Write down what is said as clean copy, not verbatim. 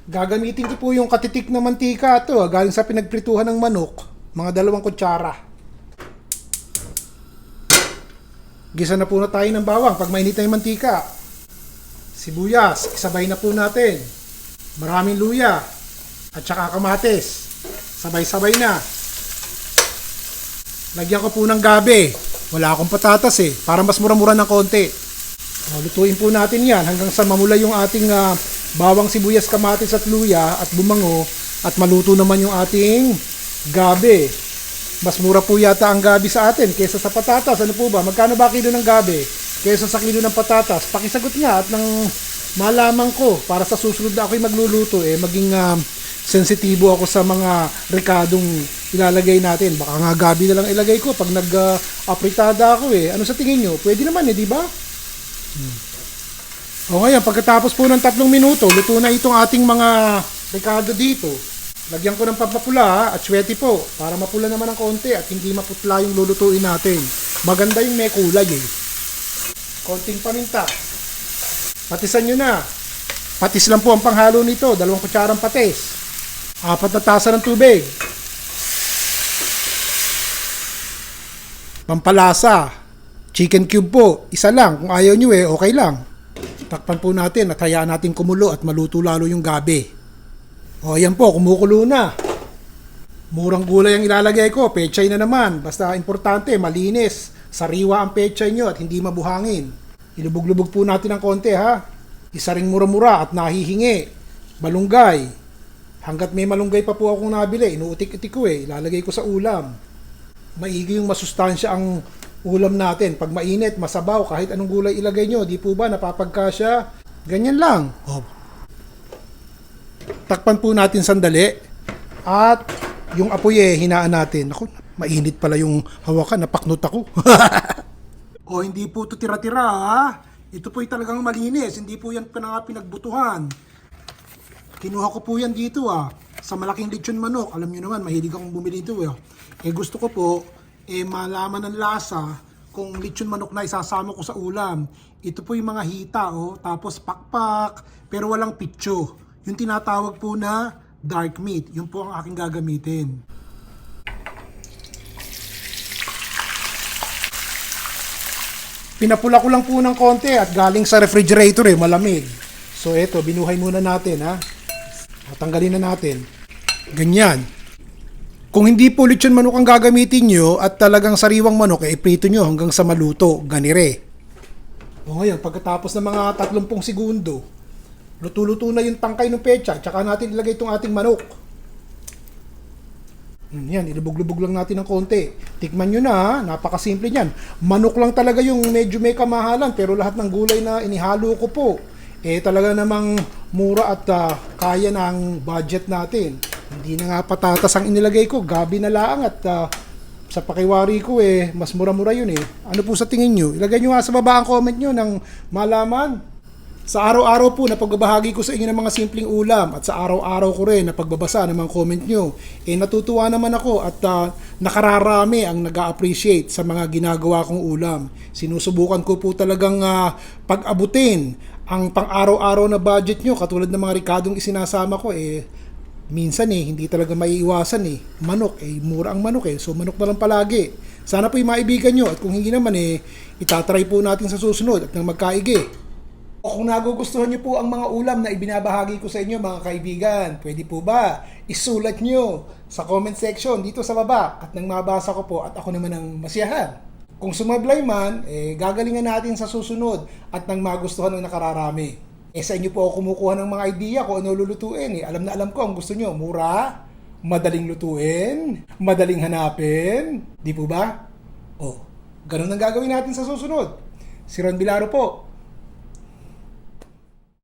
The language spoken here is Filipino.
Gagamitin ko po yung katitik na mantika ito, galing sa pinagprituhan ng manok, mga 2 kutsara. Gisa na po na tayo ng bawang pag mainit na yung mantika. Sibuyas, isabay na po natin. Maraming luya at saka kamatis. Sabay-sabay na. Lagyan ko po ng gabi. Wala akong patatas para mas mura-mura ng konti. Lutuin po natin yan hanggang sa mamula yung ating bawang, sibuyas, kamatis at luya at bumango at maluto naman yung ating gabi. Mas mura po yata ang gabi sa atin kaysa sa patatas. Ano po ba? Magkano ba kilo ng gabi kaysa sa kilo ng patatas? Pakisagot nga at nang malaman ko para sa susunod na ako'y magluluto maging sensitibo ako sa mga rekadong ilalagay natin. Baka nga gabi na lang ilagay ko pag nag-apritada ako Ano sa tingin nyo? Pwede naman di ba? O ngayon, pagkatapos po ng 3 minuto, luto na itong ating mga rekado dito. Lagyan ko ng pampapula at swete po para mapula naman ng konti at hindi maputla yung lulutuin natin. Maganda yung may kulay Konting paminta. Patisan nyo na. Patis lang po ang panghalo nito. 2 kutsarang patis. 4 na tasa ng tubig. Pampalasa. Chicken cube po. Isa lang. Kung ayaw nyo okay lang. Takpan po natin at hayaan natin kumulo at maluto lalo yung gabi. O yan po, kumukulo na. Murang gulay ang ilalagay ko. Pechay na naman. Basta importante, malinis. Sariwa ang pechay nyo at hindi mabuhangin. Ilubog-lubog po natin ng konti Isa ring mura-mura at nahihingi. Malunggay. Hanggat may malunggay pa po akong nabili, inuutik-utik ko ilalagay ko sa ulam. Maigi yung masustansya ang ulam natin. Pag mainit, masabaw, kahit anong gulay ilagay nyo, di po ba napapagkasya? Ganyan lang. Takpan po natin sandali. At yung apoy hinaan natin. Ako, mainit pala yung hawakan, napaknot ako. Hindi po ito tira-tira Ito po'y talagang malinis. Hindi po yan pinagbutuhan. Kinuha ko po yan dito sa malaking lechon manok. Alam nyo naman, mahilig akong bumili ito gusto ko po malaman ng lasa kung lechon manok na isasama ko sa ulam. Ito po yung mga hita tapos pakpak pero walang pitso. Yung tinatawag po na dark meat. Yun po ang aking gagamitin. Pinapula ko lang po ng konti at galing sa refrigerator malamig. So eto, binuhay muna natin Tanggalin na natin. Ganyan. Kung hindi po lechon manok ang gagamitin nyo at talagang sariwang manok, iprito nyo hanggang sa maluto. Ganire. Ngayon, pagkatapos ng mga 30 segundo, luto-luto na yung tangkay ng pecha. Tsaka natin ilagay itong ating manok. Yan, ilubog-lubog lang natin ng konti. Tikman nyo na napakasimple niyan. Manok lang talaga yung medyo may kamahalan, pero lahat ng gulay na inihalo ko po, talaga namang mura at kaya ng budget natin. Hindi na nga patatas ang inilagay ko, gabi na lang at sa pakiwari ko mas mura-mura yun Ano po sa tingin nyo? Ilagay nyo nga sa baba ang comment nyo ng malaman. Sa araw-araw po na pagbabahagi ko sa inyo ng mga simpleng ulam at sa araw-araw ko rin na pagbabasa ng mga comment nyo, natutuwa naman ako at nakararami ang nag-a-appreciate sa mga ginagawa kong ulam. Sinusubukan ko po talagang pag-abutin ang pang-araw-araw na budget nyo katulad ng mga rekadong isinasama ko minsan hindi talaga maiiwasan manok mura ang manok so manok na lang palagi. Sana po maibigan nyo at kung hindi naman itatry po natin sa susunod at nang magkaigi. O kung nagugustuhan nyo po ang mga ulam na ibinabahagi ko sa inyo mga kaibigan, pwede po ba isulat nyo sa comment section dito sa baba at nang mabasa ko po at ako naman ang masiyahan. Kung sumablay man, gagalingan natin sa susunod at nang magustuhan ng nakararami. Sa inyo po ako kumukuha ng mga idea kung ano lulutuin. Alam na alam ko ang gusto nyo. Mura, madaling lutuin, madaling hanapin. Di po ba? Ganun ang gagawin natin sa susunod. Si Ron Bilaro po.